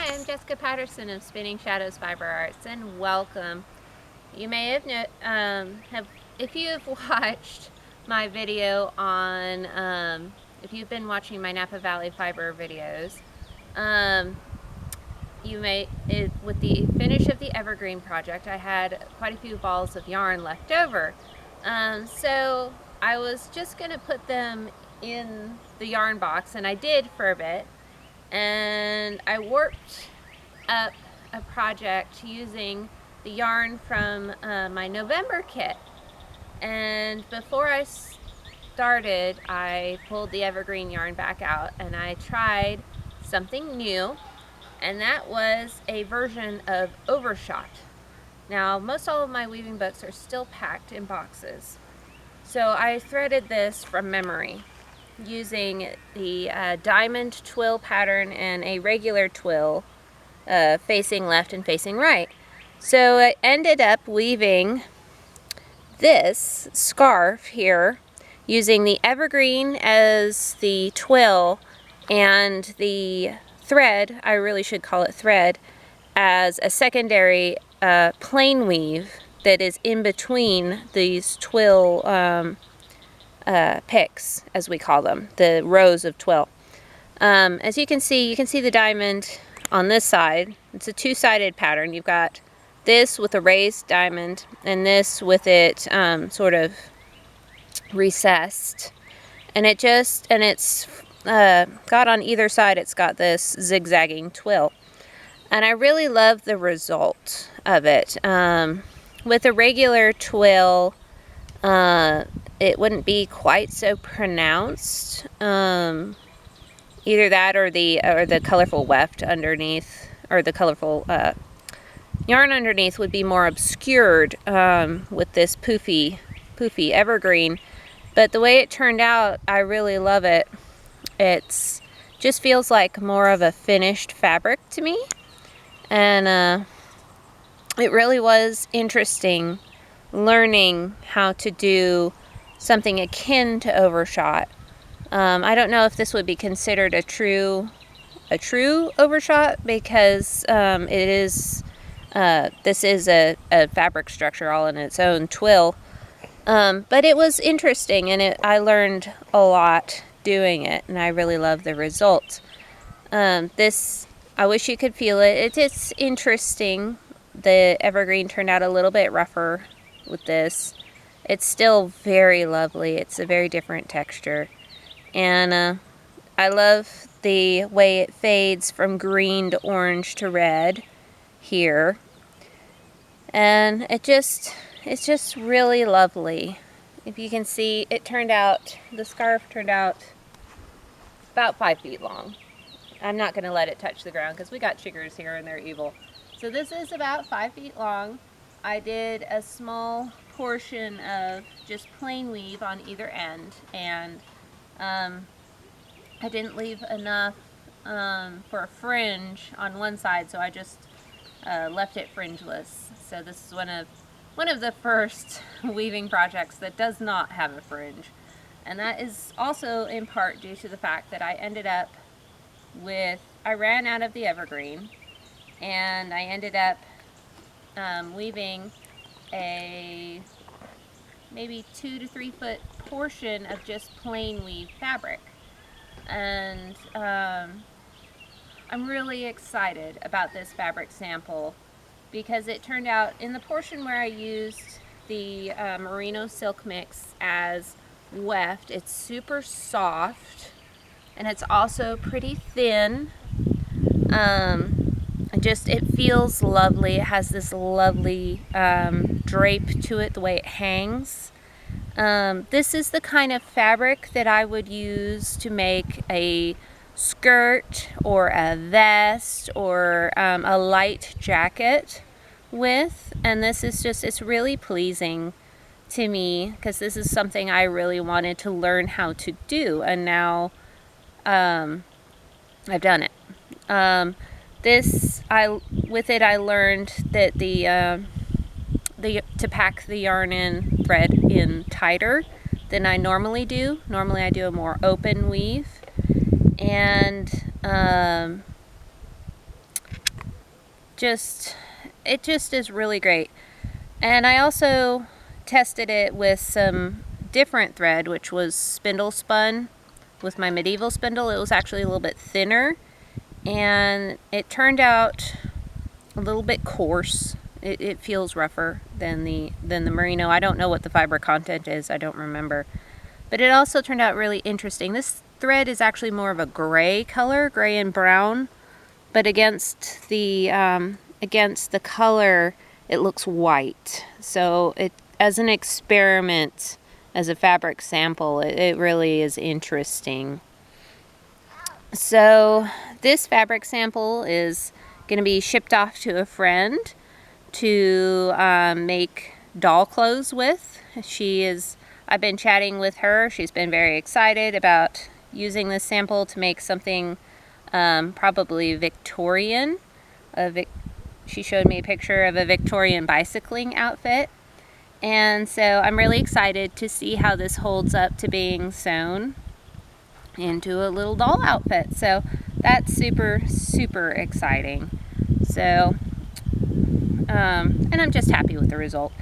Hi, I'm Jessica Patterson of Spinning Shadows Fiber Arts, and welcome. You may have if you have watched my video on, if you've been watching my Napa Valley Fiber videos, with the finish of the Evergreen project, I had quite a few balls of yarn left over. So I was just going to put them in the yarn box, and I did for a bit. And I warped up a project using the yarn from my November kit. And before I started, I pulled the Evergreen yarn back out and I tried something new, and that was a version of Overshot. Now, most all of my weaving books are still packed in boxes, so I threaded this from memory using the diamond twill pattern and a regular twill facing left and facing right. So I ended up weaving this scarf here using the Evergreen as the twill and the thread, I really should call it thread, as a secondary plain weave that is in between these twill picks, as we call them, the rows of twill. As you can see the diamond on this side. It's a two-sided pattern. You've got this with a raised diamond and this with it sort of recessed, and it's got on either side, it's got this zigzagging twill, and I really love the result of it. With a regular twill, it wouldn't be quite so pronounced. Either that or the colorful weft underneath, or the colorful yarn underneath would be more obscured with this poofy Evergreen. But the way it turned out, I really love it. It's just feels like more of a finished fabric to me, and it really was interesting learning how to do something akin to Overshot. I don't know if this would be considered a true Overshot, because this is a fabric structure all in its own twill. But it was interesting, and I learned a lot doing it, and I really love the results. I wish you could feel it. It's interesting. The Evergreen turned out a little bit rougher with this. It's still very lovely. It's a very different texture. And I love the way it fades from green to orange to red here. And it's just really lovely. If you can see, the scarf turned out about 5 feet long. I'm not going to let it touch the ground because we got chiggers here and they're evil. So this is about 5 feet long. I did a small portion of just plain weave on either end, and I didn't leave enough for a fringe on one side, so I just left it fringeless. So this is one of the first weaving projects that does not have a fringe, and that is also in part due to the fact that I ran out of the Evergreen, and I ended up weaving a maybe 2 to 3 foot portion of just plain weave fabric. And I'm really excited about this fabric sample because it turned out, in the portion where I used the merino silk mix as weft, it's super soft and it's also pretty thin. It feels lovely. It has this lovely drape to it, the way it hangs. This is the kind of fabric that I would use to make a skirt or a vest or a light jacket with, and it's really pleasing to me because this is something I really wanted to learn how to do, and now I've done it. With it I learned that to pack the yarn thread in tighter than I normally do. Normally I do a more open weave, and it just is really great. And I also tested it with some different thread, which was spindle spun with my medieval spindle. It was actually a little bit thinner, and it turned out a little bit coarse. It feels rougher than the merino. I don't know what the fiber content is, I don't remember. But it also turned out really interesting. This thread is actually more of a gray color, gray and brown, but against the color, it looks white. So it, as an experiment, as a fabric sample, it really is interesting. So this fabric sample is going to be shipped off to a friend to make doll clothes with. I've been chatting with her. She's been very excited about using this sample to make something probably Victorian. She showed me a picture of a Victorian bicycling outfit. And so I'm really excited to see how this holds up to being sewn into a little doll outfit. So that's super, super exciting. So, and I'm just happy with the result.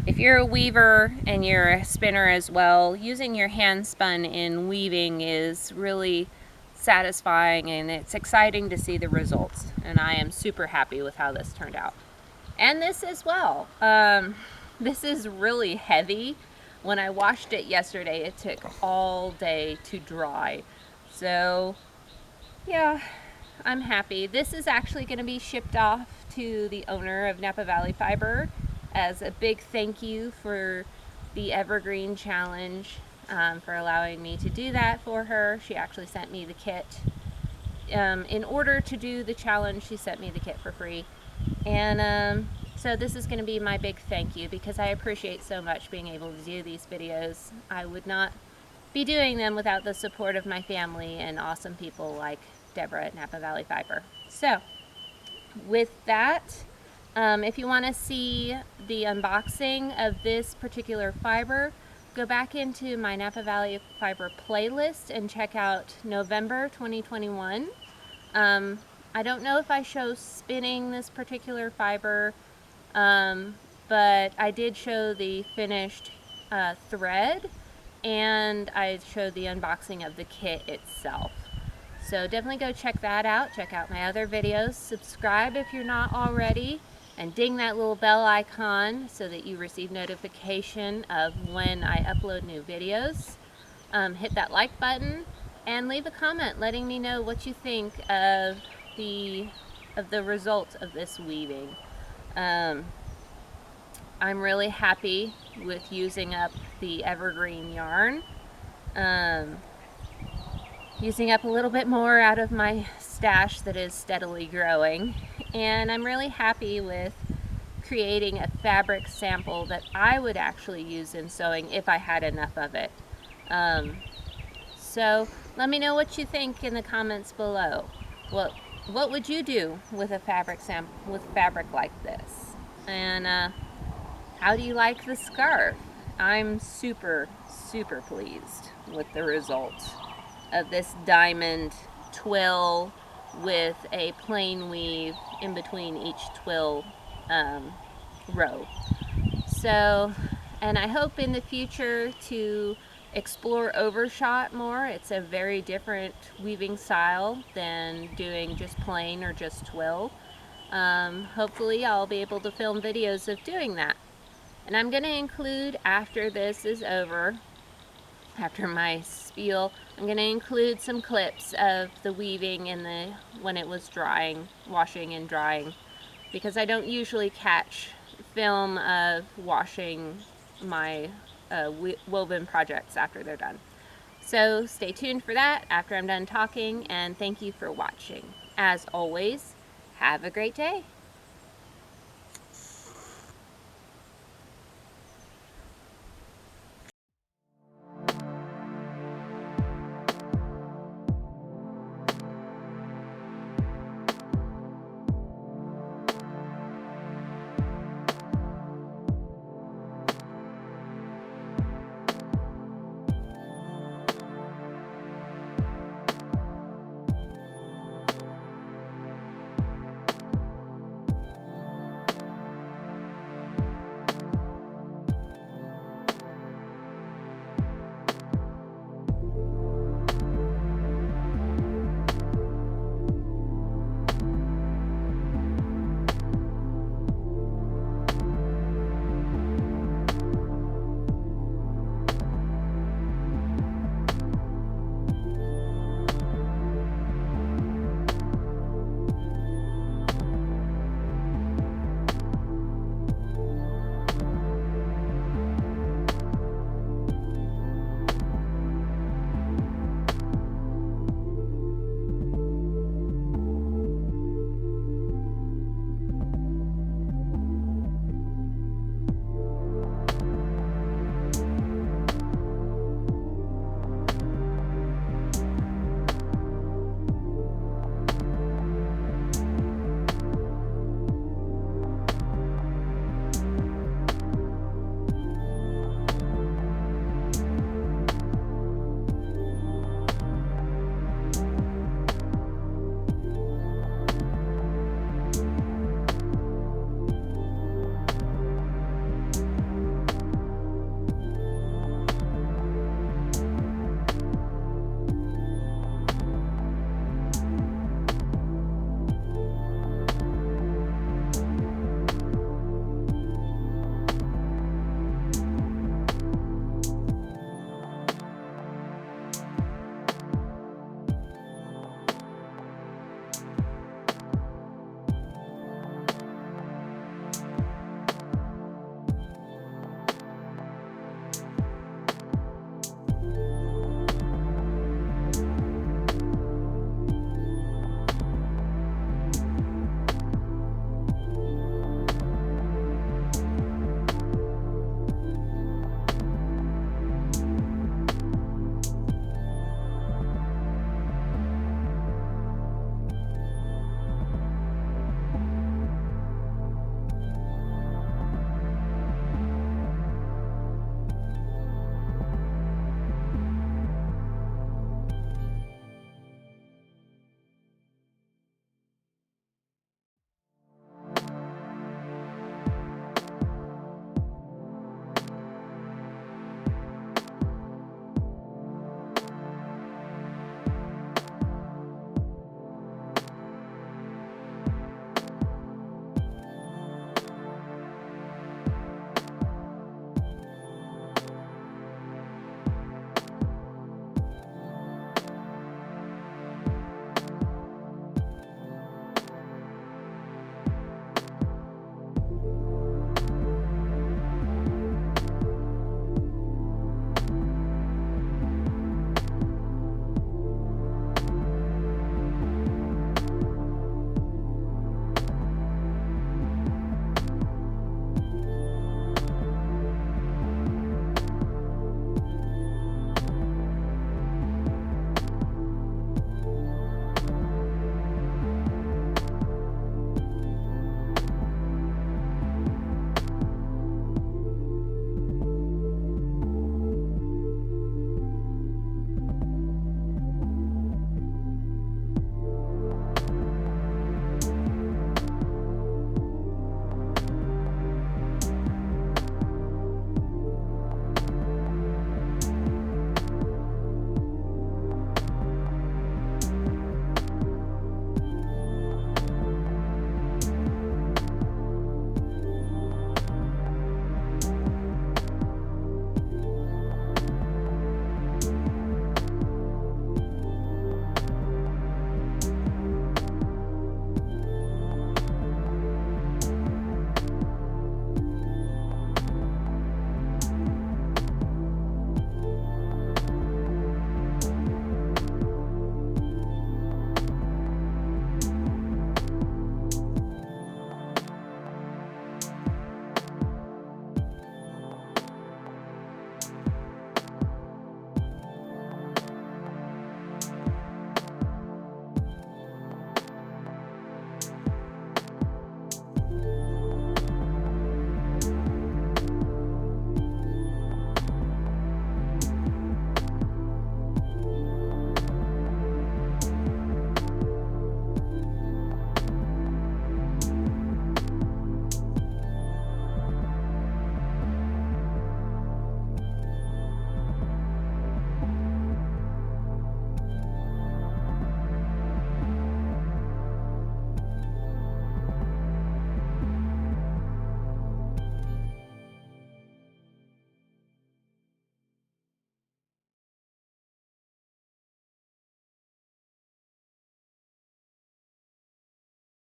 If you're a weaver and you're a spinner as well, using your hand spun in weaving is really satisfying, and it's exciting to see the results. And I am super happy with how this turned out. And this as well. This is really heavy. When I washed it yesterday, it took all day to dry. So yeah, I'm happy. This is actually going to be shipped off to the owner of Napa Valley Fiber as a big thank you for the Evergreen Challenge, for allowing me to do that for her. She actually sent me the kit. In order to do the challenge, she sent me the kit for free. And so this is going to be my big thank you, because I appreciate so much being able to do these videos. I would not be doing them without the support of my family and awesome people like Deborah at Napa Valley Fiber. So with that, if you want to see the unboxing of this particular fiber, go back into my Napa Valley Fiber playlist and check out November 2021. I don't know if I show spinning this particular fiber, but I did show the finished thread, and I showed the unboxing of the kit itself. So definitely go check that out. Check out my other videos. Subscribe if you're not already, and ding that little bell icon so that you receive notification of when I upload new videos. Hit that like button and leave a comment letting me know what you think of the result of this weaving. I'm really happy with using up the Evergreen yarn. Using up a little bit more out of my stash that is steadily growing. And I'm really happy with creating a fabric sample that I would actually use in sewing if I had enough of it. So let me know what you think in the comments below. What would you do with a fabric sample, with fabric like this? And how do you like the scarf? I'm super, super pleased with the results of this diamond twill with a plain weave in between each twill row. So, and I hope in the future to explore overshot more. It's a very different weaving style than doing just plain or just twill. Hopefully I'll be able to film videos of doing that. And I'm going to include, after this is over, after my spiel, I'm going to include some clips of the weaving in when it was drying, washing and drying, because I don't usually catch film of washing my woven projects after they're done. So stay tuned for that after I'm done talking, and thank you for watching. As always, have a great day.